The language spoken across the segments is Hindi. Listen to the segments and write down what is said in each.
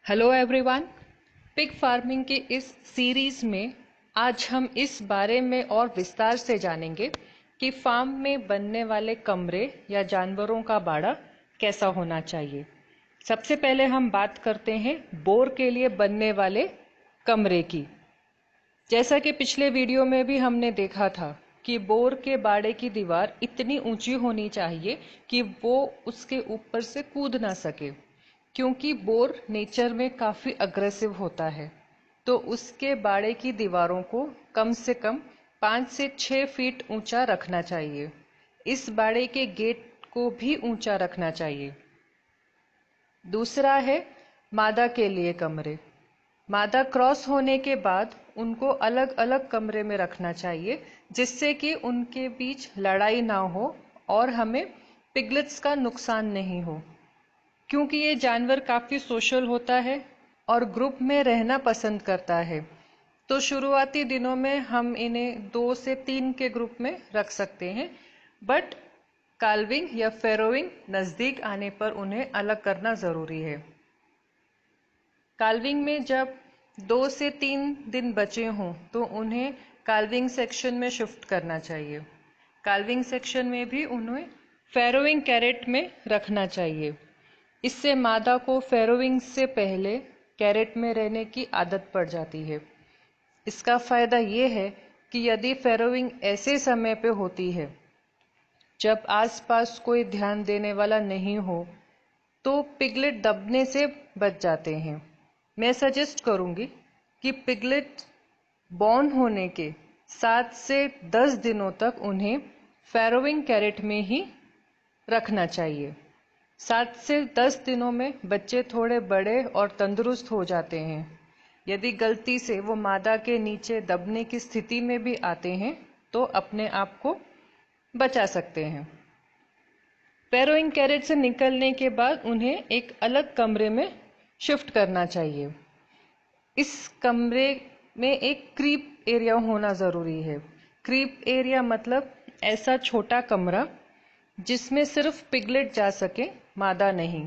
Hello everyone. पिग फार्मिंग के इस सीरीज में आज हम इस बारे में और विस्तार से जानेंगे कि फार्म में बनने वाले कमरे या जानवरों का बाड़ा कैसा होना चाहिए। सबसे पहले हम बात करते हैं बोर के लिए बनने वाले कमरे की। जैसा कि पिछले वीडियो में भी हमने देखा था कि बोर के बाड़े की दीवार इतनी ऊंची होनी चाहिए कि वो उसके ऊपर से कूद ना सके, क्योंकि बोर नेचर में काफ़ी अग्रेसिव होता है। तो उसके बाड़े की दीवारों को कम से कम 5 से 6 फीट ऊंचा रखना चाहिए। इस बाड़े के गेट को भी ऊंचा रखना चाहिए। दूसरा है मादा के लिए कमरे। मादा क्रॉस होने के बाद उनको अलग अलग कमरे में रखना चाहिए, जिससे कि उनके बीच लड़ाई ना हो और हमें पिगलेट्स का नुकसान नहीं हो, क्योंकि ये जानवर काफ़ी सोशल होता है और ग्रुप में रहना पसंद करता है। तो शुरुआती दिनों में हम इन्हें 2 से 3 के ग्रुप में रख सकते हैं, बट काल्विंग या फेरोइंग नज़दीक आने पर उन्हें अलग करना ज़रूरी है। काल्विंग में जब 2 से 3 दिन बचे हों तो उन्हें काल्विंग सेक्शन में शिफ्ट करना चाहिए। काल्विंग सेक्शन में भी उन्हें फेरोइंग कैरेट में रखना चाहिए। इससे मादा को फेरोइंग से पहले कैरेट में रहने की आदत पड़ जाती है। इसका फायदा ये है कि यदि फेरोइंग ऐसे समय पे होती है जब आसपास कोई ध्यान देने वाला नहीं हो, तो पिगलेट दबने से बच जाते हैं। मैं सजेस्ट करूंगी कि पिगलेट बॉर्न होने के 7 से 10 दिनों तक उन्हें फेरोइंग कैरेट में ही रखना चाहिए। 7 से 10 दिनों में बच्चे थोड़े बड़े और तंदुरुस्त हो जाते हैं। यदि गलती से वो मादा के नीचे दबने की स्थिति में भी आते हैं तो अपने आप को बचा सकते हैं। फेरोइंग कैरेट से निकलने के बाद उन्हें एक अलग कमरे में शिफ्ट करना चाहिए। इस कमरे में एक क्रीप एरिया होना ज़रूरी है। क्रीप एरिया मतलब ऐसा छोटा कमरा जिसमें सिर्फ पिगलेट जा सके, मादा नहीं।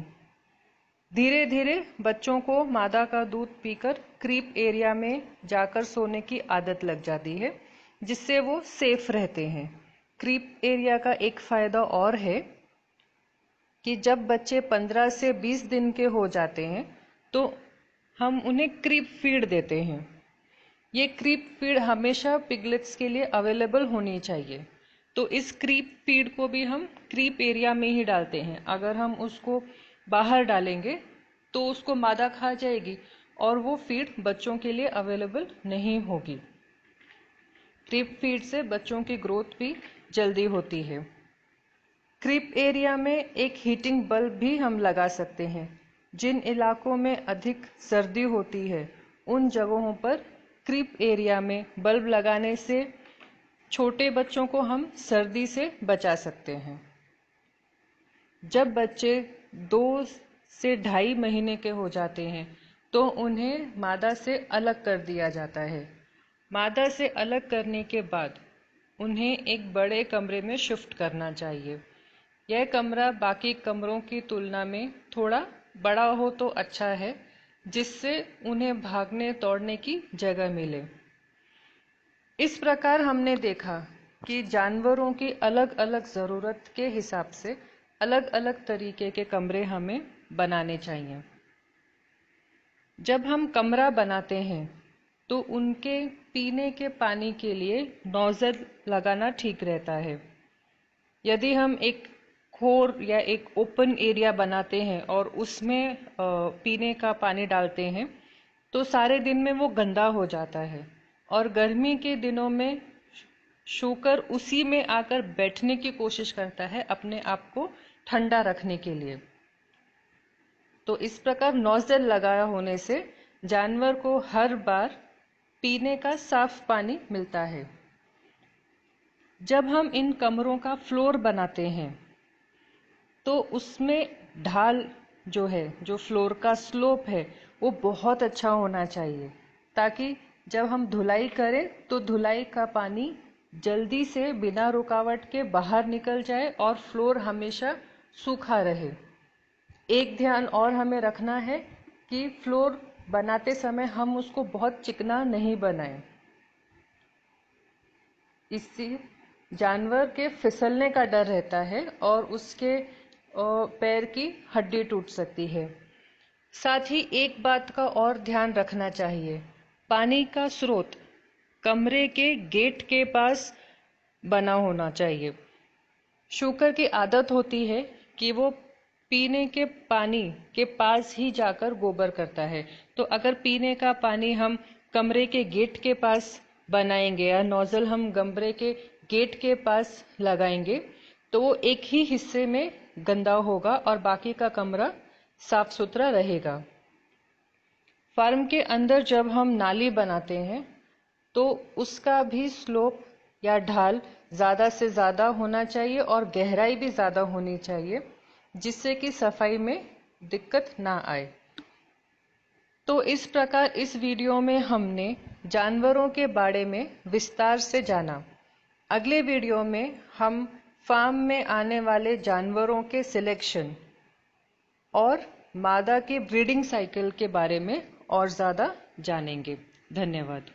धीरे धीरे बच्चों को मादा का दूध पीकर क्रीप एरिया में जाकर सोने की आदत लग जाती है, जिससे वो सेफ रहते हैं। क्रीप एरिया का एक फ़ायदा और है कि जब बच्चे 15 से 20 दिन के हो जाते हैं तो हम उन्हें क्रीप फीड देते हैं। ये क्रीप फीड हमेशा पिगलेट्स के लिए अवेलेबल होनी चाहिए। तो इस क्रीप फीड को भी हम क्रीप एरिया में ही डालते हैं। अगर हम उसको बाहर डालेंगे तो उसको मादा खा जाएगी और वो फीड बच्चों के लिए अवेलेबल नहीं होगी। क्रीप फीड से बच्चों की ग्रोथ भी जल्दी होती है। क्रीप एरिया में एक हीटिंग बल्ब भी हम लगा सकते हैं। जिन इलाकों में अधिक सर्दी होती है उन जगहों पर क्रीप एरिया में बल्ब लगाने से छोटे बच्चों को हम सर्दी से बचा सकते हैं। जब बच्चे 2 से 2.5 महीने के हो जाते हैं तो उन्हें मादा से अलग कर दिया जाता है। मादा से अलग करने के बाद उन्हें एक बड़े कमरे में शिफ्ट करना चाहिए। यह कमरा बाकी कमरों की तुलना में थोड़ा बड़ा हो तो अच्छा है, जिससे उन्हें भागने दौड़ने की जगह मिले। इस प्रकार हमने देखा कि जानवरों की अलग अलग ज़रूरत के हिसाब से अलग अलग तरीके के कमरे हमें बनाने चाहिए। जब हम कमरा बनाते हैं तो उनके पीने के पानी के लिए नोजल लगाना ठीक रहता है। यदि हम एक खोर या एक ओपन एरिया बनाते हैं और उसमें पीने का पानी डालते हैं तो सारे दिन में वो गंदा हो जाता है और गर्मी के दिनों में शूकर उसी में आकर बैठने की कोशिश करता है अपने आप को ठंडा रखने के लिए। तो इस प्रकार नोजल लगाया होने से जानवर को हर बार पीने का साफ पानी मिलता है। जब हम इन कमरों का फ्लोर बनाते हैं तो उसमें ढाल जो है, जो फ्लोर का स्लोप है, वो बहुत अच्छा होना चाहिए, ताकि जब हम धुलाई करें तो धुलाई का पानी जल्दी से बिना रुकावट के बाहर निकल जाए और फ्लोर हमेशा सूखा रहे। एक ध्यान और हमें रखना है कि फ्लोर बनाते समय हम उसको बहुत चिकना नहीं बनाएं। इससे जानवर के फिसलने का डर रहता है और उसके पैर की हड्डी टूट सकती है। साथ ही एक बात का और ध्यान रखना चाहिए, पानी का स्रोत कमरे के गेट के पास बना होना चाहिए। शूकर की आदत होती है कि वो पीने के पानी के पास ही जाकर गोबर करता है, तो अगर पीने का पानी हम कमरे के गेट के पास बनाएंगे या नोजल हम कमरे के गेट के पास लगाएंगे तो वो एक ही हिस्से में गंदा होगा और बाकी का कमरा साफ सुथरा रहेगा। फार्म के अंदर जब हम नाली बनाते हैं तो उसका भी स्लोप या ढाल ज़्यादा से ज़्यादा होना चाहिए और गहराई भी ज़्यादा होनी चाहिए, जिससे कि सफाई में दिक्कत ना आए। तो इस प्रकार इस वीडियो में हमने जानवरों के बारे में विस्तार से जाना। अगले वीडियो में हम फार्म में आने वाले जानवरों के सिलेक्शन और मादा के ब्रीडिंग साइकिल के बारे में और ज़्यादा जानेंगे। धन्यवाद।